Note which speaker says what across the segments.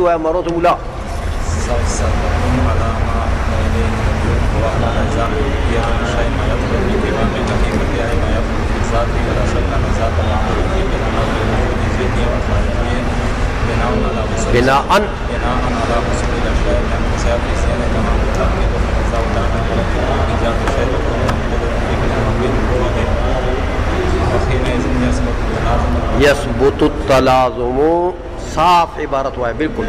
Speaker 1: جو ہے مرتولا بناءً یثبت التلازم صاف عبارت ہوا ہے بالکل.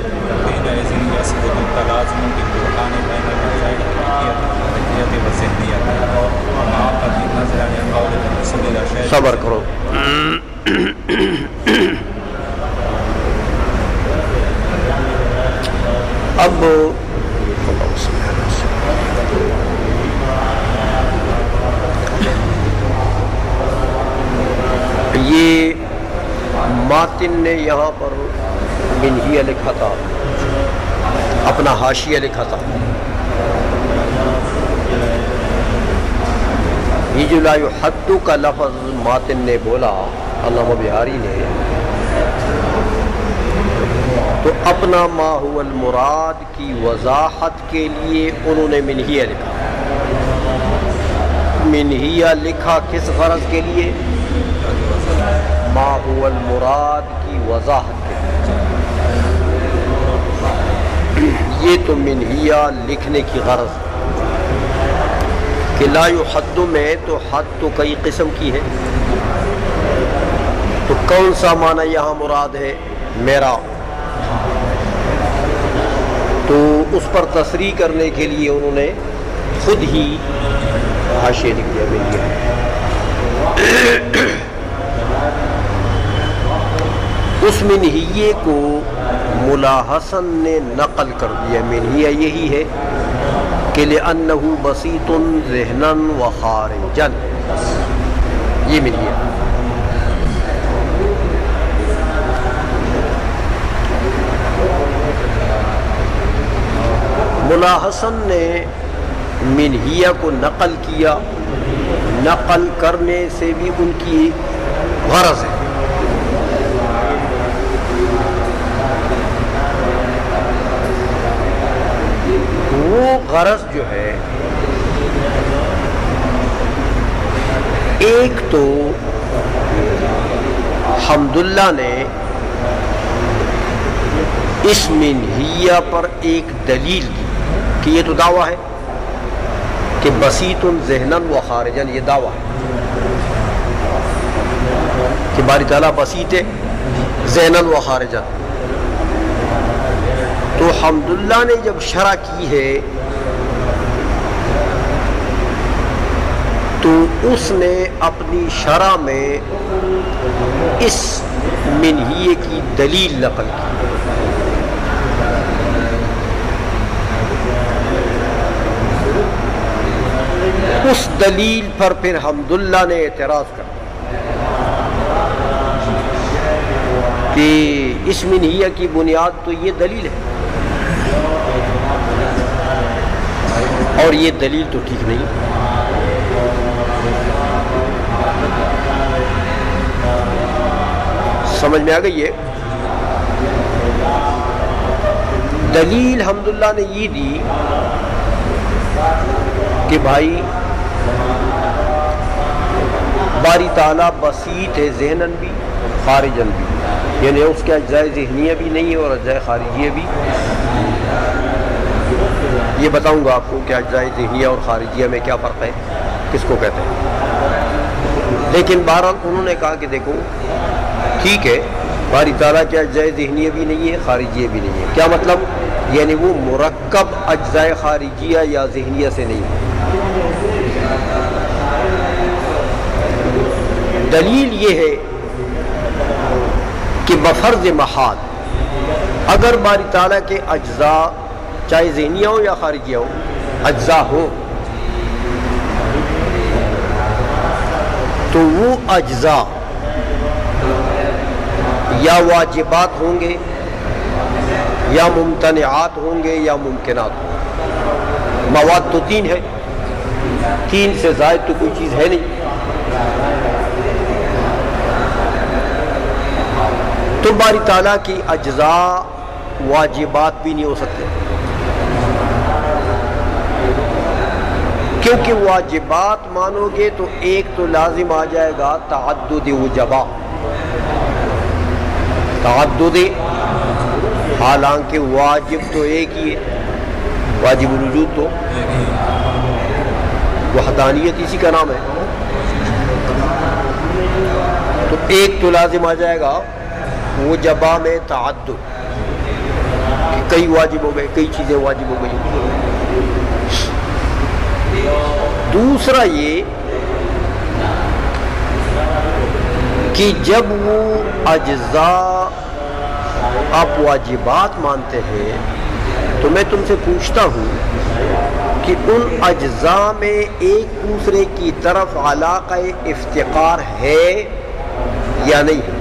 Speaker 1: صبر کرو. اب یہ ماتن نے یہاں پر منہیہ لکھا تھا، اپنا حاشیہ لکھا تھا. یہ جو لا یحد کا لفظ ماتن نے بولا علامہ بہاری نے، تو اپنا ما هو المراد کی وضاحت کے لیے انہوں نے منہیہ لکھا. منہیہ لکھا کس غرض کے لیے؟ ما هو المراد کی وضاحت کے لیے. یہ تو منہیہ لکھنے کی غرض ہے کہ لا یحد میں تو حد تو کئی قسم کی ہے، تو کون سا معنی یہاں مراد ہے؟ میرا. تو اس پر تصریح کرنے کے لیے انہوں نے خود ہی حاشیہ لکھ دیا منہیہ. اس منہیے کو ملا حسن نے نقل کر دیا. منہیہ یہی ہے کہ لأنہ بسیط ذہنا و خارجا، یہ منہیہ. ملا حسن نے منہیہ کو نقل کیا. نقل کرنے سے بھی ان کی غرض ہے. وہ غرض جو ہے، ایک تو حمداللہ نے اس منہیہ پر ایک دلیل دی کہ یہ تو دعویٰ ہے کہ بسیط ذہناً و خارجاً، یہ دعویٰ ہے کہ باری تعالیٰ بسیط ہے ذہناً و خارجاً. تو حمداللہ نے جب شرح کی ہے تو اس نے اپنی شرح میں اس منہیے کی دلیل نقل کی. اس دلیل پر پھر حمداللہ نے اعتراض کر کہ اس منہیہ کی بنیاد تو یہ دلیل ہے اور یہ دلیل تو ٹھیک نہیں. سمجھ میں آ گئی ہے؟ دلیل حمداللہ نے یہ دی کہ بھائی باری تعالیٰ بسیط ہے ذہناً بھی خارجاً بھی، یعنی اس کے اجزاء ذہنیہ بھی نہیں ہے اور اجزاء خارجیہ بھی. یہ بتاؤں گا آپ کو کہ اجزاء ذہنیہ اور خارجیہ میں کیا فرق ہے، کس کو کہتے ہیں. لیکن بہرحال انہوں نے کہا کہ دیکھو ٹھیک ہے، باری تعالیٰ کے اجزاء ذہنیہ بھی نہیں ہے خارجیہ بھی نہیں ہے. کیا مطلب؟ یعنی وہ مرکب اجزاء خارجیہ یا ذہنیہ سے نہیں ہے. دلیل یہ ہے کہ بفرض محال اگر باری تعالیٰ کے اجزاء چاہے ذہنیہ ہو یا خارجیہ ہو، اجزاء ہو، تو وہ اجزاء یا واجبات ہوں گے یا ممتنعات ہوں گے یا ممکنات ہوں گے. مواد تو تین ہے، تین سے زائد تو کوئی چیز ہے نہیں. تو باری تعالیٰ کی اجزاء واجبات بھی نہیں ہو سکتے، کیونکہ واجبات مانو گے تو ایک تو لازم آ جائے گا تعدد وجبہ، تعدد، حالانکہ واجب تو ایک ہی ہے، واجب الوجود تو وحدانیت اسی کا نام ہے، تو ایک تو لازم آ جائے گا وجبہ میں تعدد، کہ کئی واجب ہو گئے، کئی چیزیں واجب ہو گئی۔ دوسرا یہ کہ جب وہ اجزاء آپ واجبات مانتے ہیں تو میں تم سے پوچھتا ہوں کہ ان اجزاء میں ایک دوسرے کی طرف علاقہ افتقار ہے یا نہیں ہے؟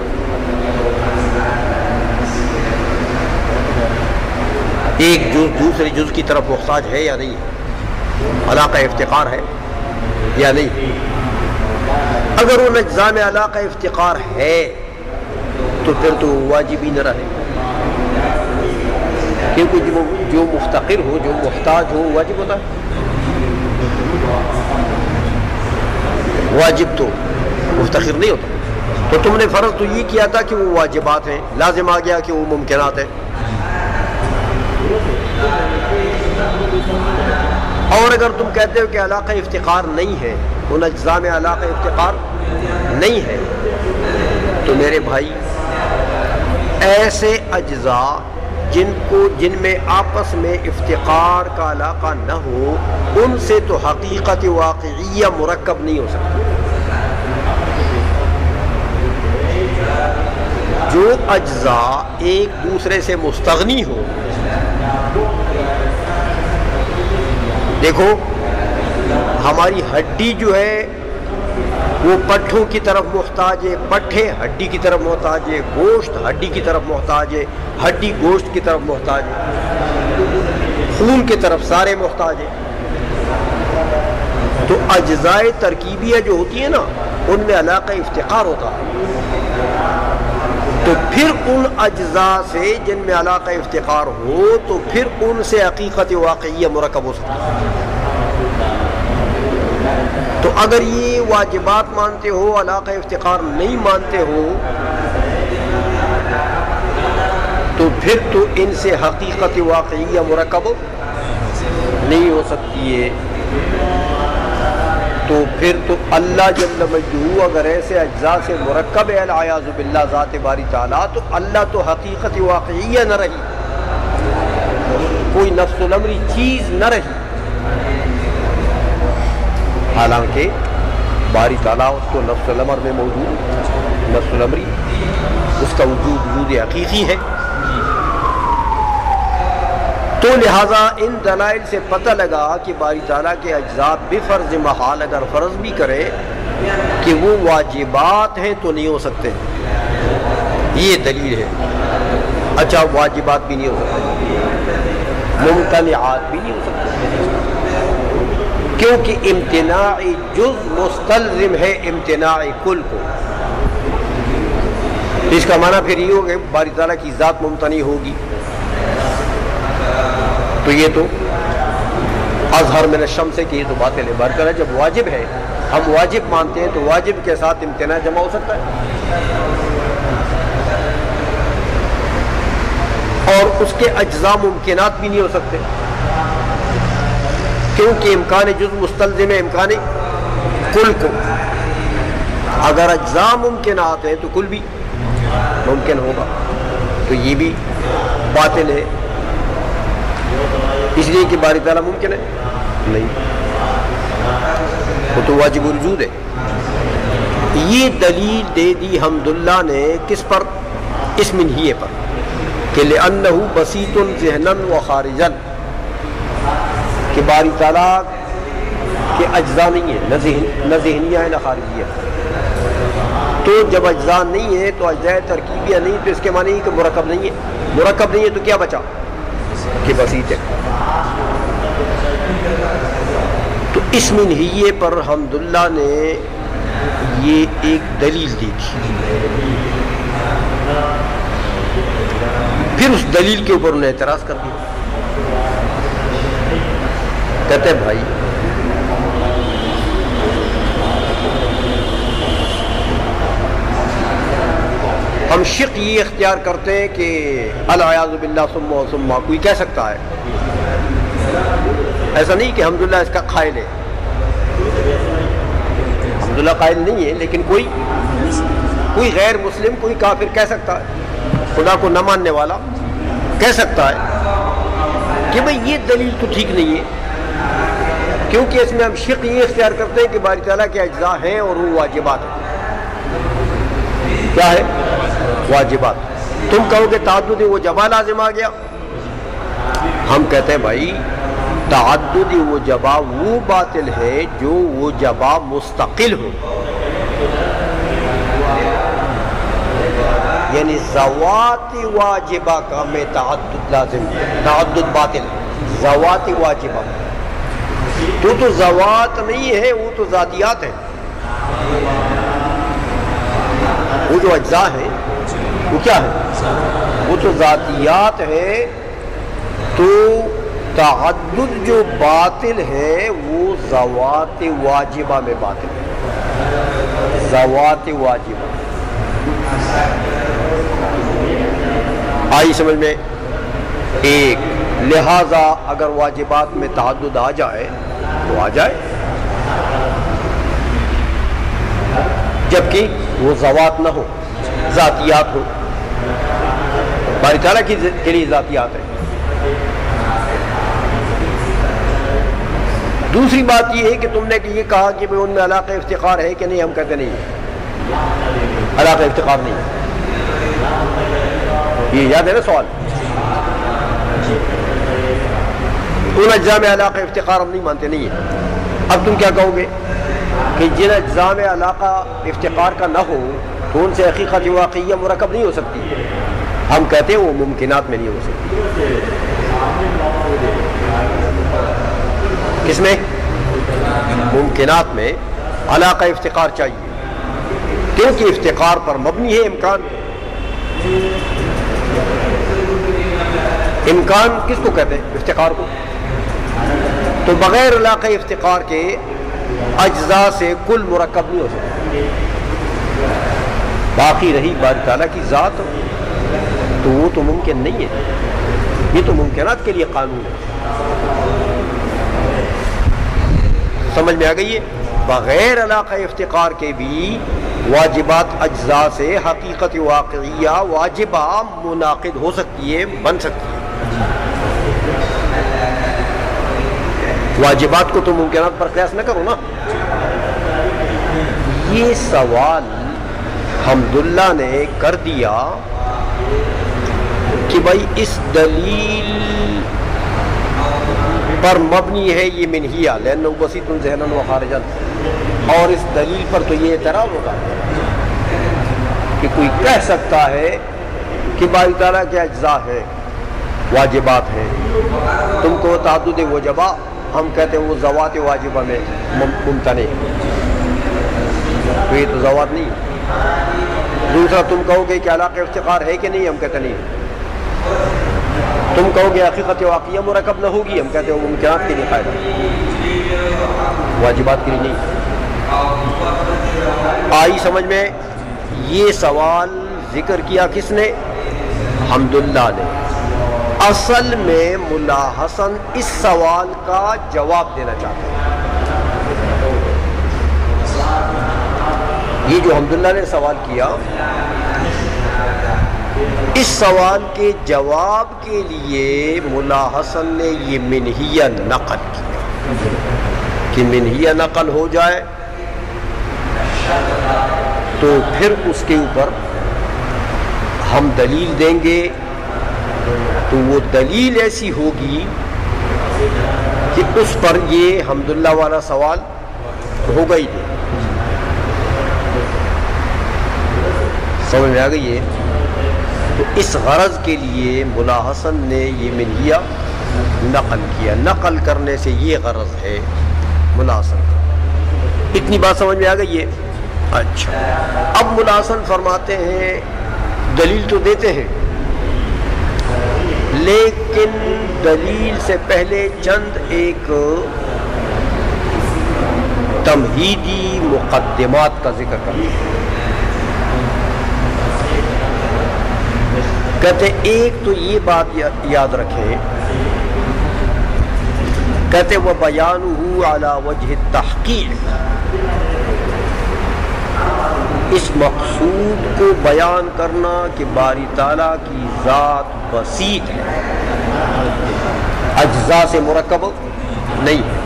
Speaker 1: ایک جز دوسرے جز کی طرف محتاج ہے یا نہیں ہے؟ علاقہ افتقار ہے یا نہیں؟ اگر ان اجزاء میں علاقہ افتقار ہے تو پھر تو واجب ہی نہ رہے، کیونکہ جو مفتقر ہو، جو محتاج ہو، واجب ہوتا ہے۔ واجب تو مفتقر نہیں ہوتا، تو تم نے فرض تو یہ کیا تھا کہ وہ واجبات ہیں، لازم آ گیا کہ وہ ممکنات ہیں۔ اور اگر تم کہتے ہو کہ علاقہ افتقار نہیں ہے، ان اجزاء میں علاقہ افتقار نہیں ہے، تو میرے بھائی ایسے اجزاء جن میں آپس میں افتقار کا علاقہ نہ ہو، ان سے تو حقیقت واقعیہ مرکب نہیں ہو سکتی۔ جو اجزاء ایک دوسرے سے مستغنی ہو، دیکھو ہماری ہڈی جو ہے وہ پٹھوں کی طرف محتاج ہے، پٹھے ہڈی کی طرف محتاج ہے، گوشت ہڈی کی طرف محتاج ہے، ہڈی گوشت کی طرف محتاج ہے، خون کی طرف سارے محتاج ہیں۔ تو اجزاء ترکیبیہ جو ہوتی ہیں نا، ان میں علاقہ افتقار ہوتا ہے، تو پھر ان اجزاء سے جن میں علاقہ افتقار ہو تو پھر ان سے حقیقت واقعیہ مرکب ہو سکتا ہے۔ تو اگر یہ واجبات مانتے ہو، علاقہ افتقار نہیں مانتے ہو، تو پھر تو ان سے حقیقت واقعیہ مرکب نہیں ہو سکتی ہے۔ تو پھر تو اللہ جل مجدہ اگر ایسے اجزاء سے مرکب ہے العیاذ باللہ ذات باری تعالیٰ، تو اللہ تو حقیقت واقعیہ نہ رہی، کوئی نفس الامری چیز نہ رہی، حالانکہ باری تعالیٰ اس کو نفس الامر میں موجود، نفس الامری اس کا وجود حقیقی ہے۔ تو لہٰذا ان دلائل سے پتہ لگا کہ باری تعالیٰ کے اجزاء بفرض محال اگر فرض بھی کرے کہ وہ واجبات ہیں تو نہیں ہو سکتے، یہ دلیل ہے۔ اچھا واجبات بھی نہیں ہو سکتے، ممتنعات بھی نہیں ہو سکتے، کیونکہ امتناع جز مستلزم ہے امتناع کل کو۔ اس کا معنی پھر یہ ہوگا کہ باری تعالیٰ کی ذات ممتنع ہوگی، تو یہ تو اظہر من الشمس کہ یہ تو باطل ہے۔ باری تعالیٰ جب واجب ہے، ہم واجب مانتے ہیں، تو واجب کے ساتھ امتناع جمع ہو سکتا ہے، اور اس کے اجزاء ممکنات بھی نہیں ہو سکتے، کیونکہ امکان جز مستلزم ہے امکان کل کو۔ اگر اجزاء ممکنات ہیں تو کل بھی ممکن ہوگا، تو یہ بھی باطل ہے، اس لیے کہ باری تعالیٰ ممکن ہے نہیں، وہ تو واجب الوجود ہے۔ یہ دلیل دے دی حمداللہ نے کس پر؟ اس منہیے پر، کہ لأنہ بسیط ذہنا و خارجا، کہ باری تعالیٰ کے اجزاء نہیں ہیں، نہ ذہنیہ ہے نہ خارجیہ، تو جب اجزاء نہیں ہے تو اجزاء ترکیبیہ نہیں، تو اس کے معنی کہ مرکب نہیں ہے، مرکب نہیں ہے تو کیا بچا کہ بسیط ہے۔ تو اس منہیے پر حمداللہ نے یہ ایک دلیل دی تھی۔ پھر اس دلیل کے اوپر انہیں اعتراض کر دیا. کہتے ہیں بھائی ہم شق یہ اختیار کرتے ہیں کہ العیاذ باللہ ثم و ثم کوئی کہہ سکتا ہے، ایسا نہیں کہ الحمدللہ اس کا قائل ہے، الحمدللہ قائل نہیں ہے، لیکن کوئی غیر مسلم، کوئی کافر کہہ سکتا ہے، خدا کو نہ ماننے والا کہہ سکتا ہے کہ بھئی یہ دلیل تو ٹھیک نہیں ہے، کیونکہ اس میں ہم شق یہ اختیار کرتے ہیں کہ باری تعالیٰ کے اجزاء ہیں اور وہ واجبات ہیں. کیا ہے؟ واجبات. تم کہو کہ تعدد وجبہ لازم آ گیا. ہم کہتے ہیں بھائی تعدد وجبہ وہ باطل ہے جو وجبہ مستقل ہو، یعنی ذوات واجبہ کا میں تعدد لازم، تعدد باطل ہے. ذوات واجبہ تو ذوات نہیں ہے، وہ تو ذاتیات ہیں. وہ جو اجزاء ہیں وہ کیا ہے؟ وہ تو ذاتیات ہے. تو تعدد جو باطل ہے وہ ذوات واجبہ میں باطل ہے. ذوات واجبہ آئی سمجھ میں؟ ایک لہذا اگر واجبات میں تعدد آ جائے تو آ جائے، جبکہ وہ ذوات نہ ہو، ذاتیات ہو. باری تعالیٰ کے لیے ذاتیات ہیں. دوسری بات یہ ہے کہ تم نے یہ کہا کہ ان میں علاقہ افتقار ہے کہ نہیں. ہم کہتے نہیں ہے، علاقہ افتقار نہیں ہے. یہ یاد ہے نا سوال؟ ان اجزاء میں علاقہ افتقار ہم نہیں مانتے، نہیں ہے. اب تم کیا کہو گے کہ جن اجزاء میں علاقہ افتقار کا نہ ہو تو ان سے حقیقت واقعیہ مرکب نہیں ہو سکتی. ہم کہتے ہیں وہ ممکنات میں نہیں ہو سکتی. کس میں؟ ممکنات میں علاقہ افتقار چاہیے، کیونکہ افتقار پر مبنی ہے امکان. امکان کس کو کہتے ہیں؟ افتقار کو. تو بغیر علاقہ افتقار کے اجزاء سے کل مرکب نہیں ہو سکتا. باقی رہی باری تعالیٰ کی ذات تو وہ تو ممکن نہیں ہے. یہ تو ممکنات کے لیے قانون ہے. سمجھ میں آ گئی ہے؟ بغیر علاقہ افتقار کے بھی واجبات اجزاء سے حقیقت واقعیہ واجبہ منعقد ہو سکتی ہے، بن سکتی ہے. واجبات کو تو ممکنات پر قیاس نہ کرو نا. یہ سوال حمداللہ نے کر دیا کہ بھائی اس دلیل پر مبنی ہے یہ منہیہ لأنه بسيط ذہنا و خارجا، اور اس دلیل پر تو یہ اعتراض ہوگا کہ کوئی کہہ سکتا ہے کہ باری تعالیٰ کے اجزاء ہیں، واجبات ہیں. تم کو تعدد وجبہ، ہم کہتے ہیں وہ ذوات واجبہ میں ممتنع، تو یہ تو ذوات نہیں. دوسرا تم کہو گے کہ علاقہ افتقار ہے کہ نہیں. ہم کہتے نہیں. تم کہو گے حقیقت واقعیہ مرکب نہ ہوگی. ہم کہتے ہیں وہ ممکنات کے لیے قائد ہے، واجبات کے لیے نہیں. آئی سمجھ میں؟ یہ سوال ذکر کیا کس نے؟ حمداللہ نے. اصل میں ملا حسن اس سوال کا جواب دینا چاہتے ہیں. یہ جو حمداللہ نے سوال کیا، اس سوال کے جواب کے لیے ملا حسن نے یہ منہیہ نقل کیا کہ منہیہ نقل ہو جائے تو پھر اس کے اوپر ہم دلیل دیں گے. تو وہ دلیل ایسی ہوگی کہ اس پر یہ حمداللہ والا سوال ہوگا ہی نہیں. سمجھ میں آ گئی ہے؟ تو اس غرض کے لیے ملا حسن نے یہ منہیہ نقل کیا. نقل کرنے سے یہ غرض ہے ملا حسن کا. اتنی بات سمجھ میں آ گئی ہے؟ اچھا، اب ملا حسن فرماتے ہیں دلیل تو دیتے ہیں لیکن دلیل سے پہلے چند ایک تمہیدی مقدمات کا ذکر کرتے ہیں. کہتے ایک تو یہ بات یاد رکھیں، کہتے وہ بیانہ علی وجہ التحقیق، اس مقصود کو بیان کرنا کہ باری تعالیٰ کی ذات بسیط ہے، اجزاء سے مرکب نہیں ہے.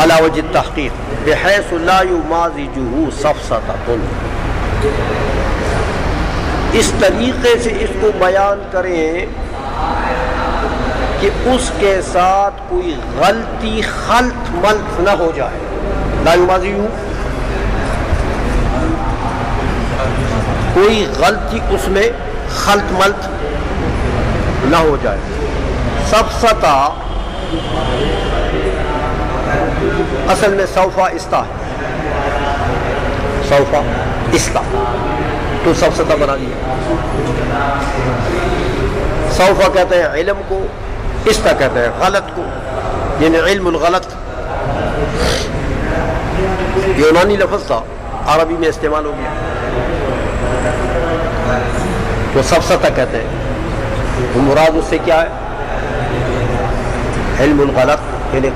Speaker 1: علی وجہ التحقیق بحیث لا یمازجہ سفسطۃ، اس طریقے سے اس کو بیان کریں کہ اس کے ساتھ کوئی غلطی خلط ملط نہ ہو جائے. لا یمازجہ، کوئی غلطی اس میں خلط ملط نہ ہو جائے. سفسطہ اصل میں سوفا استا ہے، سوفا استا تو سفسطہ بنا دیا. سوفا کہتے ہیں علم کو، استا کہتے ہیں غلط کو، یعنی علم الغلط. یونانی لفظ تھا، عربی میں استعمال ہو گیا تو سفسطہ کہتے ہیں. وہ مراد اس سے کیا ہے؟ علم الغلط، یعنی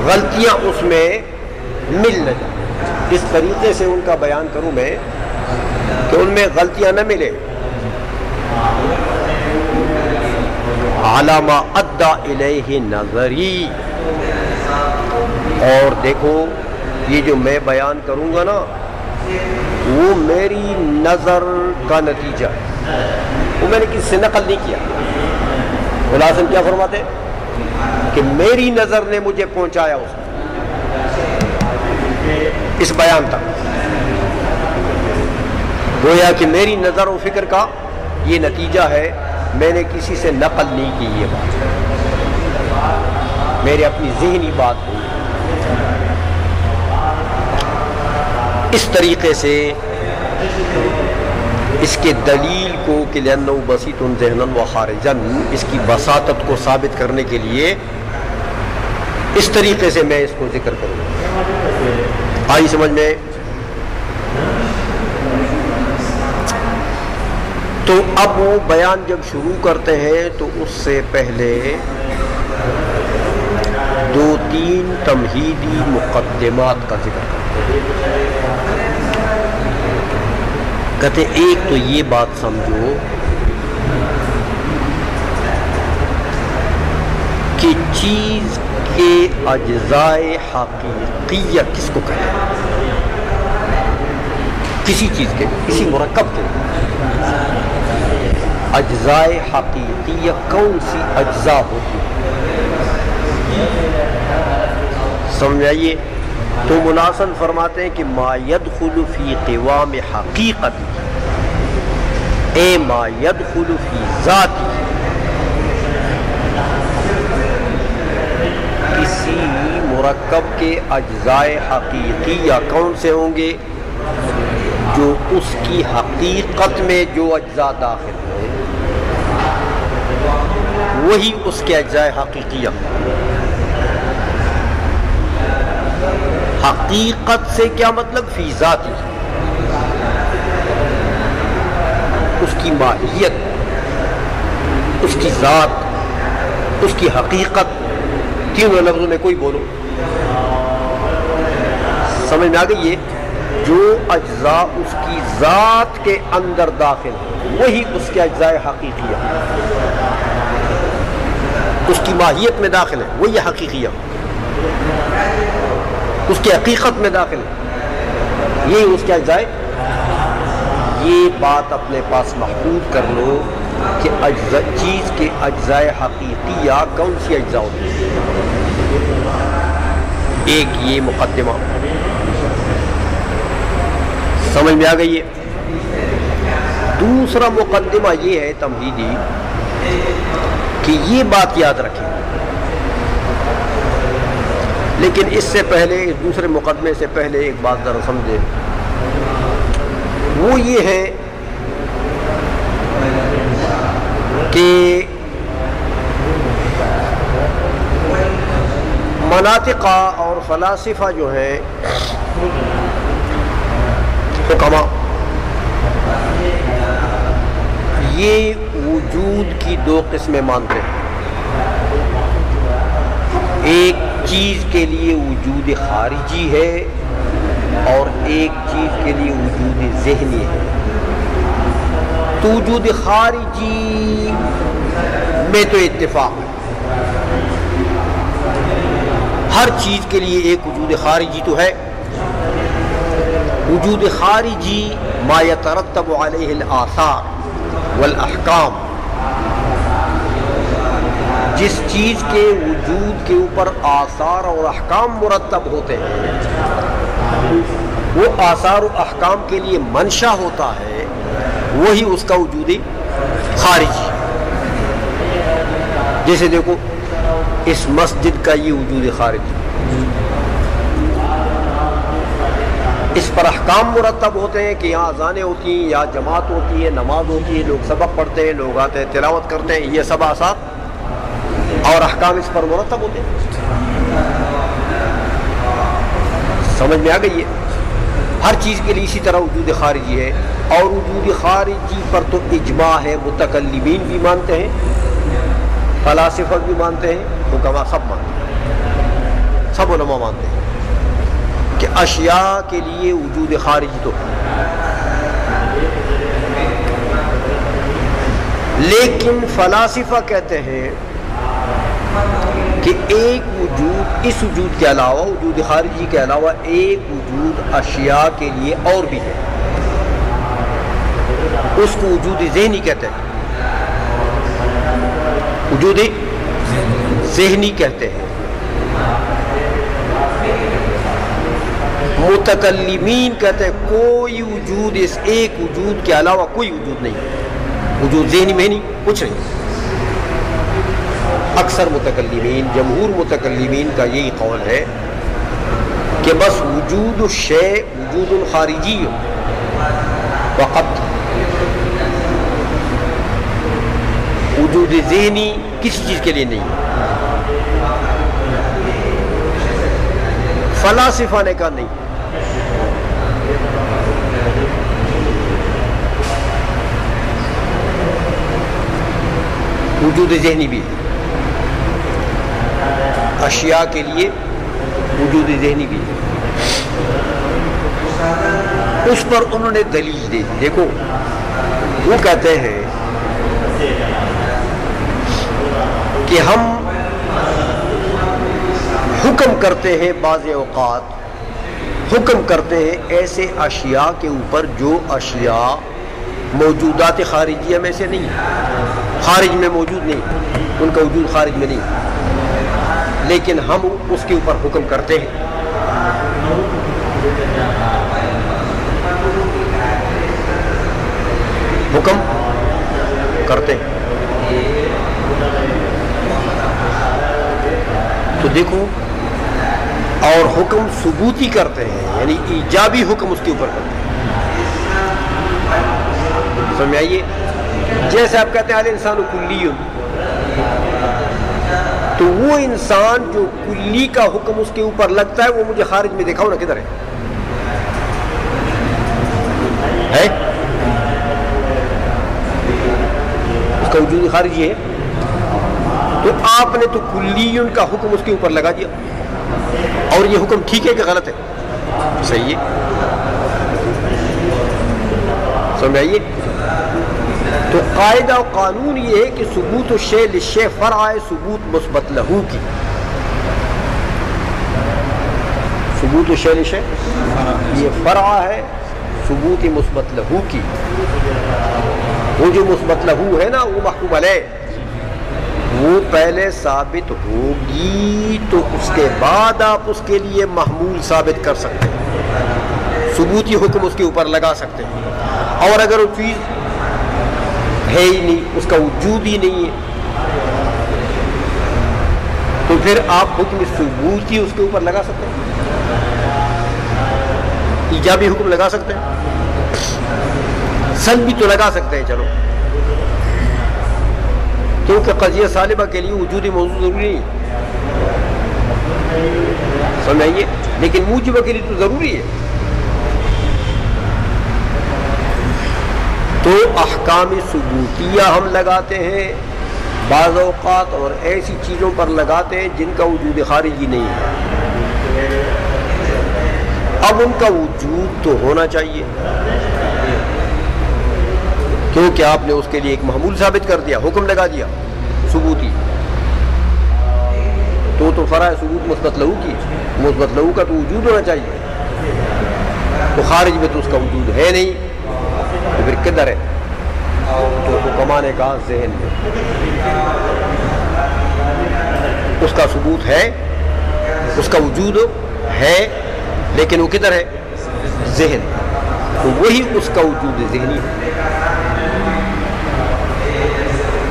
Speaker 1: غلطیاں اس میں مل نہ جائیں. اس طریقے سے ان کا بیان کروں میں کہ ان میں غلطیاں نہ ملے. علی ما ادی الیہ نظری، اور دیکھو یہ جو میں بیان کروں گا نا وہ میری نظر کا نتیجہ ہے، وہ میں نے کسی سے نقل نہیں کیا. خلاصہ کیا فرماتے کہ میری نظر نے مجھے پہنچایا اس بیان تک. گویا کہ میری نظر و فکر کا یہ نتیجہ ہے، میں نے کسی سے نقل نہیں کی، یہ بات میری اپنی ذہنی بات ہوئی. اس طریقے سے اس کے دلیل کو کہ لأنہ بسیط ذہنا و خارجا، اس کی بساطت کو ثابت کرنے کے لیے اس طریقے سے میں اس کو ذکر کروں گا. آئی سمجھ میں؟ تو اب وہ بیان جب شروع کرتے ہیں تو اس سے پہلے دو تین تمہیدی مقدمات کا ذکر کرتے ہیں. کہتے ایک تو یہ بات سمجھو کہ چیز کے اجزائے حقیقیہ کس کو کہتے ہیں؟ کسی چیز کے، کسی مرکب کے اجزائے حقیقیہ کون سی اجزاء ہوتی ہے؟ سمجھائیے. تو مناسن فرماتے ہیں کہ ما يدخل فی قوام حقیقت، اے ما يدخل فی ذاتی، کسی مرکب کے اجزائے حقیقیہ کون سے ہوں گے؟ جو اس کی حقیقت میں جو اجزاء داخل ہیں وہی اس کے اجزائے حقیقیہ. حقیقت سے کیا مطلب؟ فی ذاتی، اس کی ماہیت، اس کی ذات، اس کی حقیقت، تینوں لفظوں میں کوئی بولو. سمجھ میں آ گئی یہ؟ جو اجزاء اس کی ذات کے اندر داخل ہیں وہی اس کے اجزاء حقیقیہ، اس کی ماہیت میں داخل ہے وہی حقیقیہ، اس کی حقیقت میں داخل ہے یہی اس کے اجزاء. یہ بات اپنے پاس محفوظ کر لو کہ چیز کے اجزاء حقیقیہ کون سی اجزاء ہوتی ہیں. ایک یہ مقدمہ سمجھ میں آ گئی ہے. دوسرا مقدمہ یہ ہے تمہیدی کہ یہ بات یاد رکھیں، لیکن اس سے پہلے، اس دوسرے مقدمے سے پہلے ایک بات ذرا سمجھیں. وہ یہ ہے کہ مناطقہ اور فلاسفہ جو ہیں حکما، یہ وجود کی دو قسمیں مانتے ہیں. ایک چیز کے لیے وجود خارجی ہے اور ایک چیز کے لیے وجود ذہنی ہے. تو وجود خارجی میں تو اتفاق ہے، ہر چیز کے لیے ایک وجود خارجی تو ہے. وجود خارجی ما یترتب علیہ الآثار والاحکام، جس چیز کے وجود کے اوپر آثار اور احکام مرتب ہوتے ہیں، وہ آثار و احکام کے لیے منشا ہوتا ہے، وہی اس کا وجود خارجی. جیسے دیکھو اس مسجد کا یہ وجود خارجی، اس پر احکام مرتب ہوتے ہیں کہ یہاں اذانیں ہوتی ہیں، یہاں جماعت ہوتی ہے، نماز ہوتی ہے، لوگ سبق پڑھتے ہیں، لوگ آتے ہیں تلاوت کرتے ہیں، یہ سب آثار اور احکام اس پر مرتب ہوتے ہیں. سمجھ میں آ گئی ہے؟ ہر چیز کے لیے اسی طرح وجود خارجی ہے. اور وجود خارجی پر تو اجماع ہے، متکلمین بھی مانتے ہیں، فلاسفہ بھی مانتے ہیں، حکما سب مانتے ہیں، سب علماء مانتے ہیں کہ اشیاء کے لیے وجود خارجی تو ہے. لیکن فلاسفہ کہتے ہیں کہ ایک وجود، اس وجود کے علاوہ، وجود خارجی کے علاوہ ایک وجود اشیاء کے لیے اور بھی ہے، اس کو وجود ذہنی کہتے ہیں، وجود ذہنی کہتے ہیں. متکلمین کہتے ہیں کوئی وجود اس ایک وجود کے علاوہ کوئی وجود نہیں، وجود ذہنی میں نہیں، کچھ نہیں. اکثر متکلمین، جمہور متکلمین کا یہی قول ہے کہ بس وجود الشیء وجود خارجی فقط، وجود ذہنی کسی چیز کے لیے نہیں. فلاسفہ نے کہا نہیں، وجود ذہنی بھی ہے، اشیاء کے لیے وجود ذہنی بھی ہے. اس پر انہوں نے دلیل دی. دیکھو وہ کہتے ہیں کہ ہم حکم کرتے ہیں، بعض اوقات حکم کرتے ہیں ایسے اشیاء کے اوپر جو اشیاء موجودات خارجیہ میں سے نہیں، خارج میں موجود نہیں، ان کا وجود خارج میں نہیں، لیکن ہم اس کے اوپر حکم کرتے ہیں. حکم کرتے ہیں. تو دیکھو، اور حکم ثبوتی کرتے ہیں، یعنی ایجابی حکم اس کے اوپر کرتے ہیں. سمجھ آئیے؟ جیسے آپ کہتے ہیں الانسان کلی، تو وہ انسان جو کلی کا حکم اس کے اوپر لگتا ہے وہ مجھے خارج میں دکھاؤ نا، کدھر ہے؟ اس کا وجود خارجی ہے. تو آپ نے تو کلیون کا حکم اس کے اوپر لگا دیا، اور یہ حکم ٹھیک ہے کہ غلط ہے؟ صحیح ہے. سمجھ آئیے؟ تو قاعدہ و قانون یہ ہے کہ ثبوت الشیء للشیء فرع ہے ثبوت مثبت لہو کی. ثبوت الشیء للشیء یہ فرع ہے ثبوت مثبت لہو کی. وہ جو مثبت لہو ہے نا، وہ محکوم علیہ، وہ پہلے ثابت ہوگی تو اس کے بعد آپ اس کے لیے محمول ثابت کر سکتے ہیں، ثبوتی حکم اس کے اوپر لگا سکتے ہیں. اور اگر وہ چیز ہے ہی نہیں، اس کا وجود ہی نہیں ہے، تو پھر آپ حکم ثبوتی اس کے اوپر لگا سکتے ہیں، ایجابی حکم لگا سکتے ہیں، سلبی تو لگا سکتے ہیں. چلو کیونکہ قضیہ سالبہ کے لیے وجود موضوع ضروری نہیں، سمجھائیے، لیکن موجبہ کے لیے تو ضروری ہے۔ تو احکام ثبوتیہ ہم لگاتے ہیں بعض اوقات، اور ایسی چیزوں پر لگاتے ہیں جن کا وجود خارجی نہیں ہے۔ اب ان کا وجود تو ہونا چاہیے، کیونکہ آپ نے اس کے لیے ایک محمول ثابت کر دیا، حکم لگا دیا ثبوتی، تو فرع ثبوت مثبت لہو کی، مثبت لہو کا تو وجود ہونا چاہیے، تو خارج میں تو اس کا وجود ہے نہیں، تو پھر کدھر ہے؟ تو حکماء نے کہا ذہن میں اس کا ثبوت ہے، اس کا وجود ہے، لیکن وہ کدھر ہے؟ ذہن، تو وہی اس کا وجود ذہنی ہے۔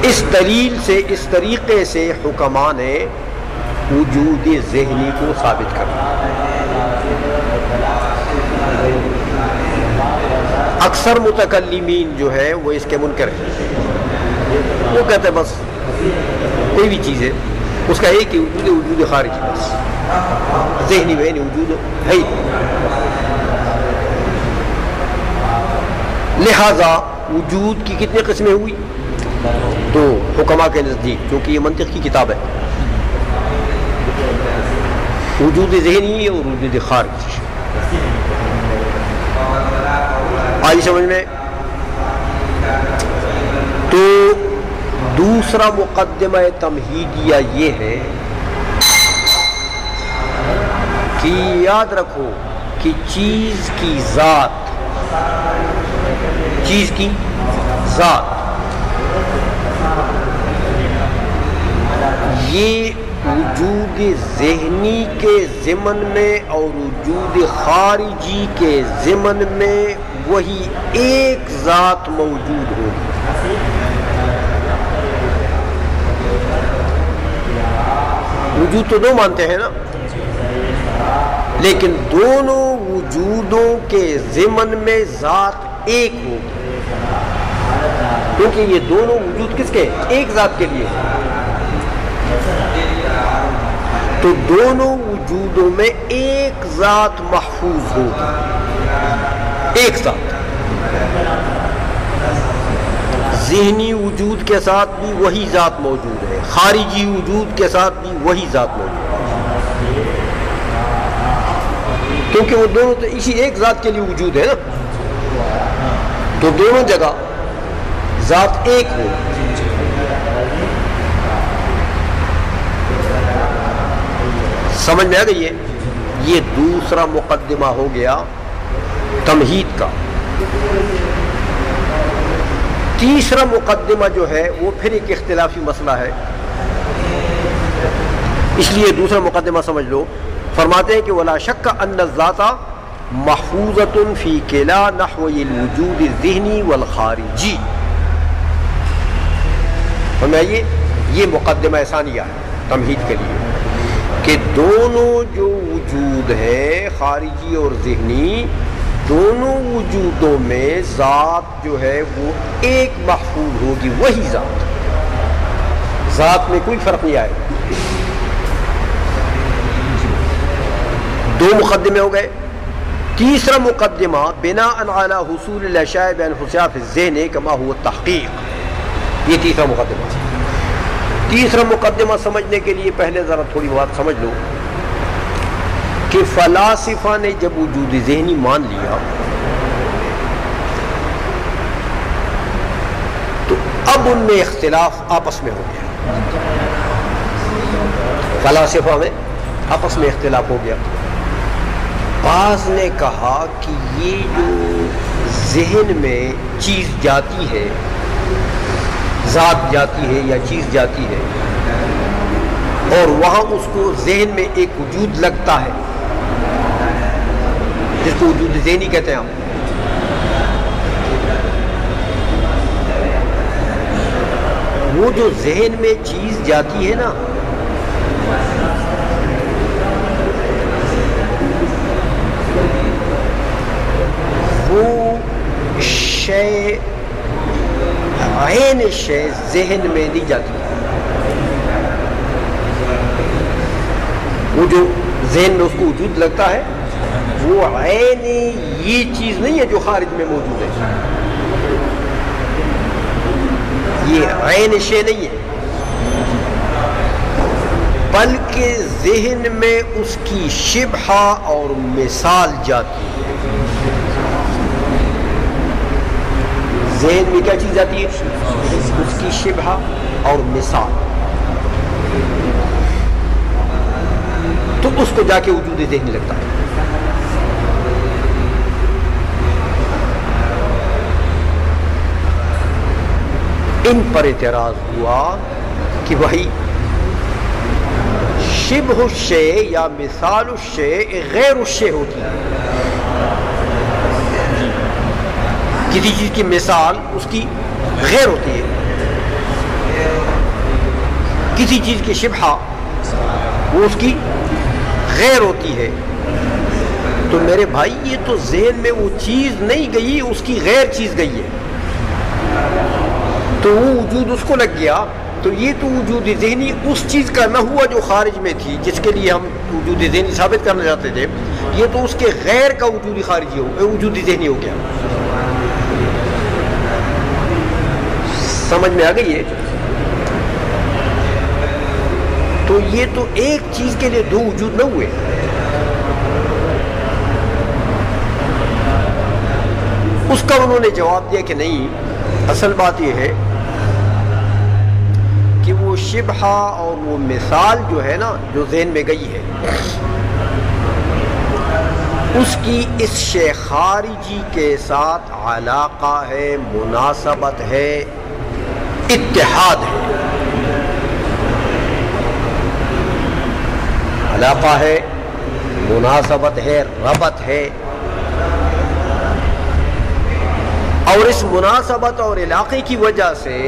Speaker 1: اس دلیل سے، اس طریقے سے حکماء نے وجود ذہنی کو ثابت کرنا۔ اکثر متکلمین جو ہے وہ اس کے منکر ہیں، وہ کہتے ہیں بس کوئی بھی چیز ہے اس کا ایک ہی وجود ہے، وجود خارجی، بس ذہنی میں نہیں وجود ہے ہی۔ لہذا وجود کی کتنی قسمیں ہوئی؟ تو حکماء کے نزدیک، کیونکہ یہ منطق کی کتاب ہے، وجود ذہنی اور وجود خارجی۔ آئی سمجھ میں؟ تو دوسرا مقدمہ تمہیدیہ یہ ہے کہ یاد رکھو کہ چیز کی ذات، چیز کی ذات یہ وجود ذہنی کے ضمن میں اور وجود خارجی کے ضمن میں وہی ایک ذات موجود ہوگی۔ وجود تو دو مانتے ہیں نا، لیکن دونوں وجودوں کے ضمن میں ذات ایک ہوگی، کیونکہ یہ دونوں وجود کس کے؟ ایک ذات کے لیے، تو دونوں وجودوں میں ایک ذات محفوظ ہوگی، ایک ذات۔ ذہنی وجود کے ساتھ بھی وہی ذات موجود ہے، خارجی وجود کے ساتھ بھی وہی ذات موجود ہے، کیونکہ وہ دونوں تو اسی ایک ذات کے لیے وجود ہے نا، تو دونوں جگہ ذات ایک ہو۔ سمجھ میں آ گئی ہے؟ یہ دوسرا مقدمہ ہو گیا تمہید کا۔ تیسرا مقدمہ جو ہے وہ پھر ایک اختلافی مسئلہ ہے، اس لیے دوسرا مقدمہ سمجھ لو۔ فرماتے ہیں کہ ولا شک ان الذات محفوظۃ فی کلا نحوی الوجود الذہنی والخارجی۔ سمجھائیے، یہ مقدمہ ثانیہ ہے تمہید کے لیے، کہ دونوں جو وجود ہیں خارجی اور ذہنی، دونوں وجودوں میں ذات جو ہے وہ ایک محفوظ ہوگی، وہی ذات، ذات میں کوئی فرق نہیں آئے گا۔ دو مقدمے ہو گئے۔ تیسرا مقدمہ بناء علی حصول الاشیاء بانفسها فی الذہن کما هو التحقیق، یہ تیسرا مقدمہ۔ تیسرا مقدمہ سمجھنے کے لیے پہلے ذرا تھوڑی بات سمجھ لو کہ فلاسفہ نے جب وجود ذہنی مان لیا تو اب ان میں اختلاف آپس میں ہو گیا، فلاسفہ میں آپس میں اختلاف ہو گیا۔ بعض نے کہا کہ یہ جو ذہن میں چیز جاتی ہے، ذات جاتی ہے یا چیز جاتی ہے، اور وہاں اس کو ذہن میں ایک وجود لگتا ہے جس کو وجود ذہنی کہتے ہیں ہم، وہ جو ذہن میں چیز جاتی ہے نا، وہ شے عین شے ذہن میں نہیں جاتی، وہ جو ذہن میں اس کو وجود لگتا ہے وہ عین یہ چیز نہیں ہے جو خارج میں موجود ہے، یہ عین شے نہیں ہے، بلکہ ذہن میں اس کی شبہ اور مثال جاتی ہے۔ ذہن میں کیا چیز آتی ہے؟ اس کی شبہ اور مثال، تو اس کو جا کے وجود ذہنی لگتا ہے۔ ان پر اعتراض ہوا کہ بھائی شبہ الشیء یا مثال الشیء غیر الشیء ہوتی ہے، کسی چیز کی مثال اس کی غیر ہوتی ہے، کسی چیز کی شبہ وہ اس کی غیر ہوتی ہے۔ تو میرے بھائی یہ تو ذہن میں وہ چیز نہیں گئی، اس کی غیر چیز گئی ہے، تو وہ وجود اس کو لگ گیا، تو یہ تو وجود ذہنی اس چیز کا نہ ہوا جو خارج میں تھی، جس کے لیے ہم وجود ذہنی ثابت کرنا چاہتے تھے، یہ تو اس کے غیر کا وجود خارجی ہو گیا، وجود ذہنی ہو گیا۔ سمجھ میں آ گئی ہے؟ تو یہ تو ایک چیز کے لیے دو وجود نہ ہوئے، اس کا انہوں نے جواب دیا کہ نہیں، اصل بات یہ ہے کہ وہ شبہ اور وہ مثال جو ہے نا جو ذہن میں گئی ہے، اس کی اس شے خارجی کے ساتھ علاقہ ہے، مناسبت ہے، اتحاد ہے، علاقہ ہے، مناسبت ہے، ربط ہے، اور اس مناسبت اور علاقے کی وجہ سے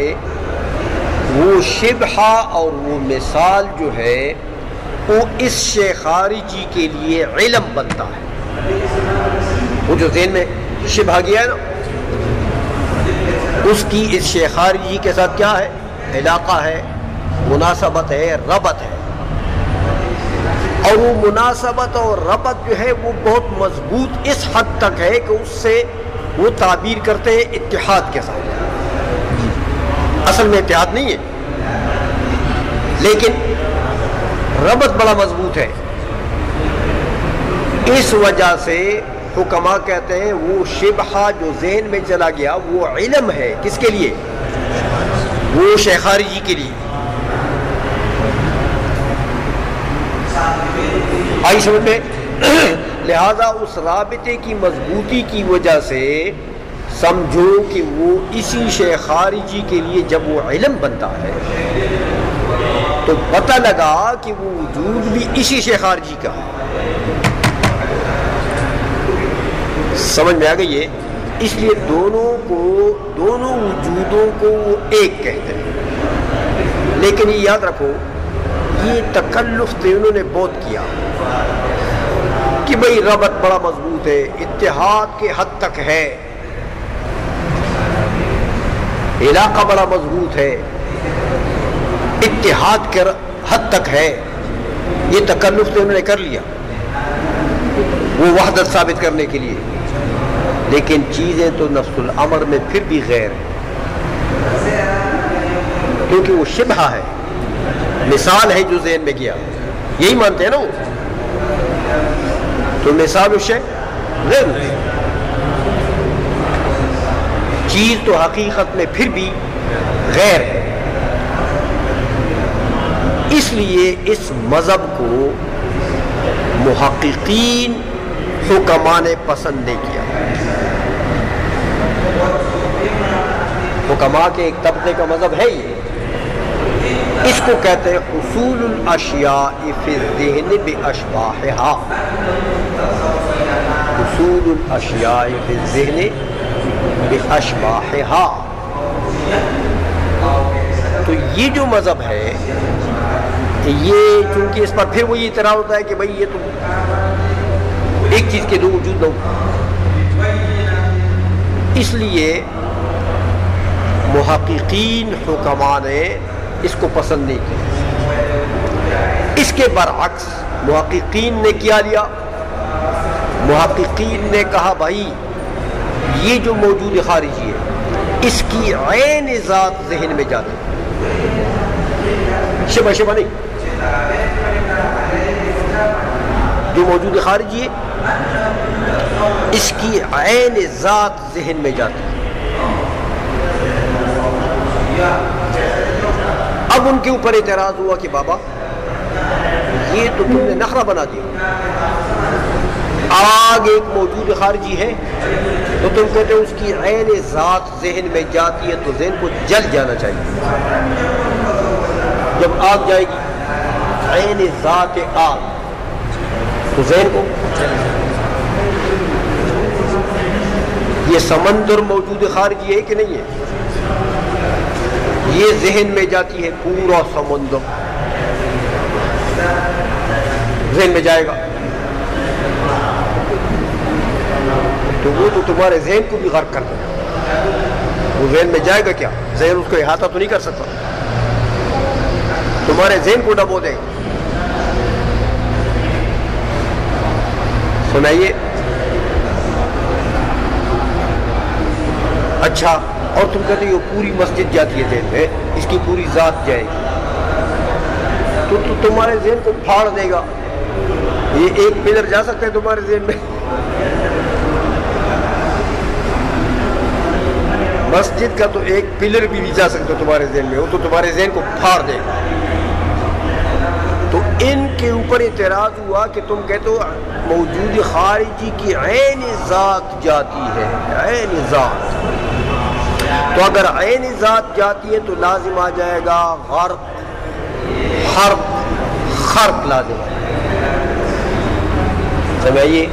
Speaker 1: وہ شبہ اور وہ مثال جو ہے وہ اس شے خارجی کے لیے علم بنتا ہے۔ وہ جو ذہن میں شبہ گیا ہے نا، اس کی اس شے خارجی کے ساتھ کیا ہے؟ علاقہ ہے، مناسبت ہے، ربط ہے، اور وہ مناسبت اور ربط جو ہے وہ بہت مضبوط اس حد تک ہے کہ اس سے وہ تعبیر کرتے ہیں اتحاد کے ساتھ۔ اصل میں اتحاد نہیں ہے، لیکن ربط بڑا مضبوط ہے، اس وجہ سے حکماء کہتے ہیں وہ شبہ جو ذہن میں چلا گیا وہ علم ہے، کس کے لیے؟ وہ شے خارجی کے لیے۔ آئی سمجھ میں؟ لہذا اس رابطے کی مضبوطی کی وجہ سے سمجھو کہ وہ اسی شے خارجی کے لیے جب وہ علم بنتا ہے تو پتہ لگا کہ وہ وجود بھی اسی شے خارجی کا ہے۔ سمجھ میں آ گئی ہے؟ اس لیے دونوں وجودوں کو وہ ایک کہتے ہیں، لیکن یہ یاد رکھو یہ تکلف تو انہوں نے بہت کیا کہ بھئی ربط بڑا مضبوط ہے، اتحاد کے حد تک ہے، علاقہ بڑا مضبوط ہے، اتحاد کے حد تک ہے، یہ تکلف تو انہوں نے کر لیا وہ وحدت ثابت کرنے کے لیے، لیکن چیزیں تو نفس الامر میں پھر بھی غیر ہیں، کیونکہ وہ شبہ ہے، مثال ہے جو ذہن میں گیا، یہی مانتے ہیں نا وہ، تو مثال الشیء غیر الشیء، چیز تو حقیقت میں پھر بھی غیر ہے۔ اس لیے اس مذہب کو محققین حکماء نے پسند نہیں کیا۔ حکماء کے ایک طبقے کا مذہب ہے یہ، اس کو کہتے ہیں اصول الاشیاء فی الذہن باشباہہا، اصول الاشیاء فی الذہن باشباہہا۔ تو یہ جو مذہب ہے یہ چونکہ اس پر پھر وہی اعتراض ہوتا ہے کہ بھئی یہ تو ایک چیز کے دو وجود نہ ہو، اس لیے محققین حکماء نے اس کو پسند نہیں کیا۔ اس کے برعکس محققین نے کیا لیا؟ محققین نے کہا بھائی یہ جو موجود خارجی ہے اس کی عین ذات ذہن میں جاتی، شبہ شبہ نہیں، جو موجود خارجی ہے اس کی عین ذات ذہن میں جاتی ہے۔ اب ان کے اوپر اعتراض ہوا کہ بابا یہ تو تم نے نخرہ بنا دیا، آگ ایک موجود خارجی ہے تو تم کہتے ہو اس کی عین ذات ذہن میں جاتی ہے، تو ذہن کو جل جانا چاہیے۔ جب آگ جائے گی عین ذات آگ تو ذہن کو، یہ سمندر موجود خارجی ہے کہ نہیں ہے؟ یہ ذہن میں جاتی ہے، پورا سمندر ذہن میں جائے گا تو وہ تو تمہارے ذہن کو بھی غرق کر دے گا۔ وہ ذہن میں جائے گا کیا؟ ذہن اس کو احاطہ تو نہیں کر سکتا، تمہارے ذہن کو ڈبو دے گا۔ سنائیے، اچھا اور تم کہتے ہو پوری مسجد جاتی ہے ذہن میں، اس کی پوری ذات جائے گی تو تمہارے ذہن کو پھاڑ دے گا۔ یہ ایک پلر جا سکتا ہے تمہارے ذہن میں؟ مسجد کا تو ایک پلر بھی نہیں جا سکتا تمہارے ذہن میں، وہ تو تمہارے ذہن کو پھاڑ دے گا۔ تو ان کے اوپر اعتراض ہوا کہ تم کہتے ہو موجود خارجی کی عین ذات جاتی ہے، عین ذات، تو اگر عین ذات جاتی ہے تو لازم آ جائے گا غرق، حرق، خرق لازم آ جائے گا۔ سمجھئیے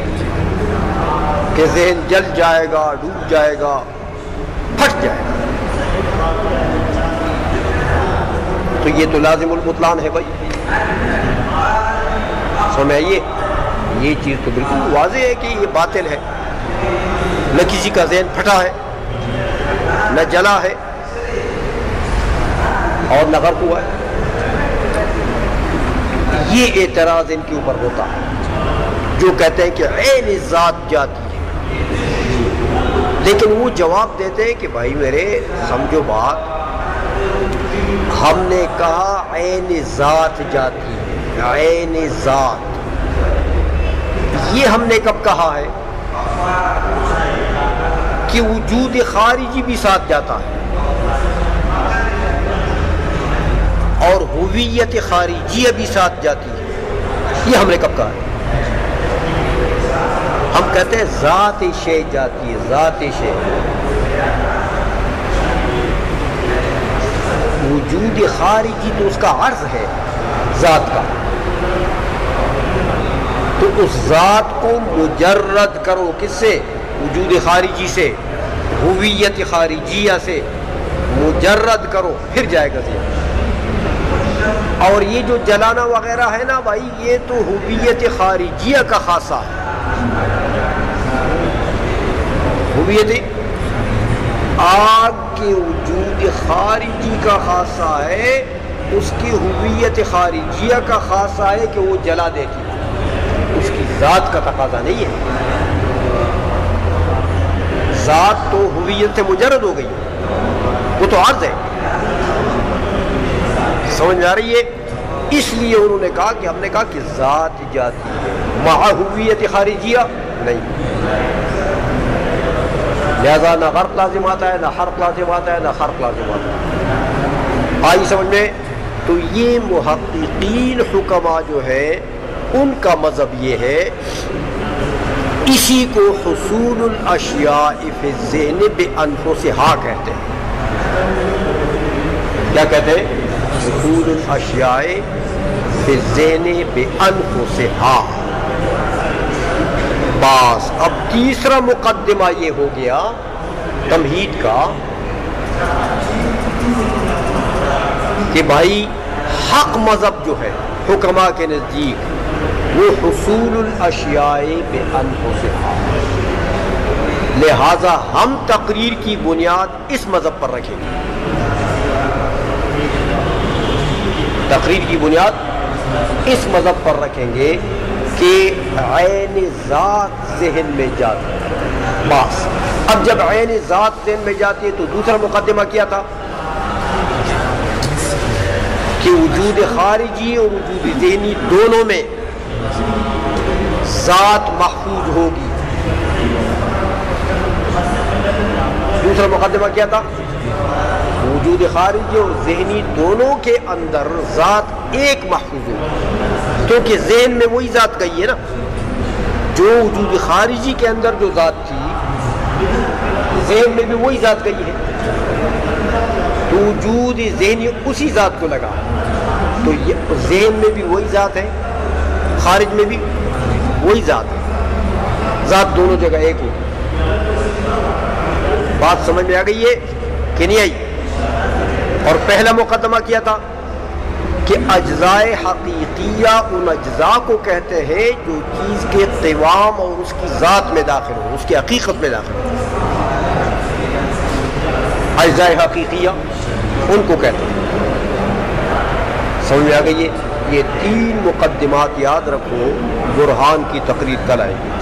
Speaker 1: کہ ذہن جل جائے گا، ڈوب جائے گا، پھٹ جائے گا، تو یہ تو لازم البطلان ہے بھائی۔ سمجھئیے یہ چیز تو بالکل واضح ہے کہ یہ باطل ہے، نہ کسی کا ذہن پھٹا ہے، نہ جلا ہے اور نہ غرق ہوا ہے۔ یہ اعتراض ان کے اوپر ہوتا ہے جو کہتے ہیں کہ عین ذات جاتی ہے، لیکن وہ جواب دیتے ہیں کہ بھائی میرے سمجھو بات، ہم نے کہا عین ذات جاتی ہے، عین ذات، یہ ہم نے کب کہا ہے کہ وجود خارجی بھی ساتھ جاتا ہے اور ہویت خارجیہ بھی ساتھ جاتی ہے، یہ ہم نے کب کہا ہے؟ ہم کہتے ہیں ذات شے جاتی ہے، ذات شے، وجود خارجی تو اس کا عرض ہے ذات کا، تو اس ذات کو مجرد کرو کس سے؟ وجود خارجی سے، ہویت خارجیہ سے مجرد کرو، پھر جائے گا ذہن۔ اور یہ جو جلانا وغیرہ ہے نا بھائی، یہ تو ہویت خارجیہ کا خاصہ ہے، ہویت آگ کے وجود خارجی کا خاصہ ہے، اس کی ہویت خارجیہ کا خاصہ ہے کہ وہ جلا دیتی ہے، اس کی ذات کا تقاضا نہیں ہے۔ ذات تو ہویت سے مجرد ہو گئی، وہ تو عرض ہے، سمجھ آ رہی ہے؟ اس لیے انہوں نے کہا کہ ہم نے کہا کہ ذات جاتی ہے، مع ہویت خارجیہ نہیں، لہذا نہ غرق لازم آتا ہے، نہ حرق لازم آتا ہے، نہ خرق لازم آتا ہے۔ آئی سمجھ میں؟ تو یہ محققین حکما جو ہے ان کا مذہب یہ ہے، اسی کو حصول الاشیاء فی الذہن بانفسہا کہتے ہیں۔ کیا کہتے ہیں؟ حصول الاشیاء فی الذہن بانفسہا۔ بس اب تیسرا مقدمہ یہ ہو گیا تمہید کا کہ بھائی حق مذہب جو ہے حکماء کے نزدیک وہ حصول الاشیاء بانفسہا، لہذا ہم تقریر کی بنیاد اس مذہب پر رکھیں گے، تقریر کی بنیاد اس مذہب پر رکھیں گے کہ عین ذات ذہن میں جاتی ہے بس۔ اب جب عین ذات ذہن میں جاتی ہے تو دوسرا مقدمہ کیا تھا کہ وجود خارجی اور وجود ذہنی دونوں میں ذات محفوظ ہوگی۔ دوسرا مقدمہ کیا تھا؟ وجود خارجی اور ذہنی دونوں کے اندر ذات ایک محفوظ ہوگی، کیونکہ ذہن میں وہی ذات گئی ہے نا جو وجود خارجی کے اندر جو ذات تھی، ذہن میں بھی وہی ذات گئی ہے، تو وجود ذہنی اسی ذات کو لگا، تو ذہن میں بھی وہی ذات ہے، خارج میں بھی وہی ذات ہے، ذات دونوں جگہ ایک ہوگی۔ بات سمجھ میں آ گئی ہے کہ نہیں آئی؟ اور پہلا مقدمہ کیا تھا کہ اجزاء حقیقیہ ان اجزاء کو کہتے ہیں جو چیز کے قوام اور اس کی ذات میں داخل ہو، اس کی حقیقت میں داخل ہو، اجزاء حقیقیہ ان کو کہتے ہیں۔ سمجھ میں آ گئی ہے؟ یہ تین مقدمات یاد رکھو، برہان کی تقریر کل آئے گی۔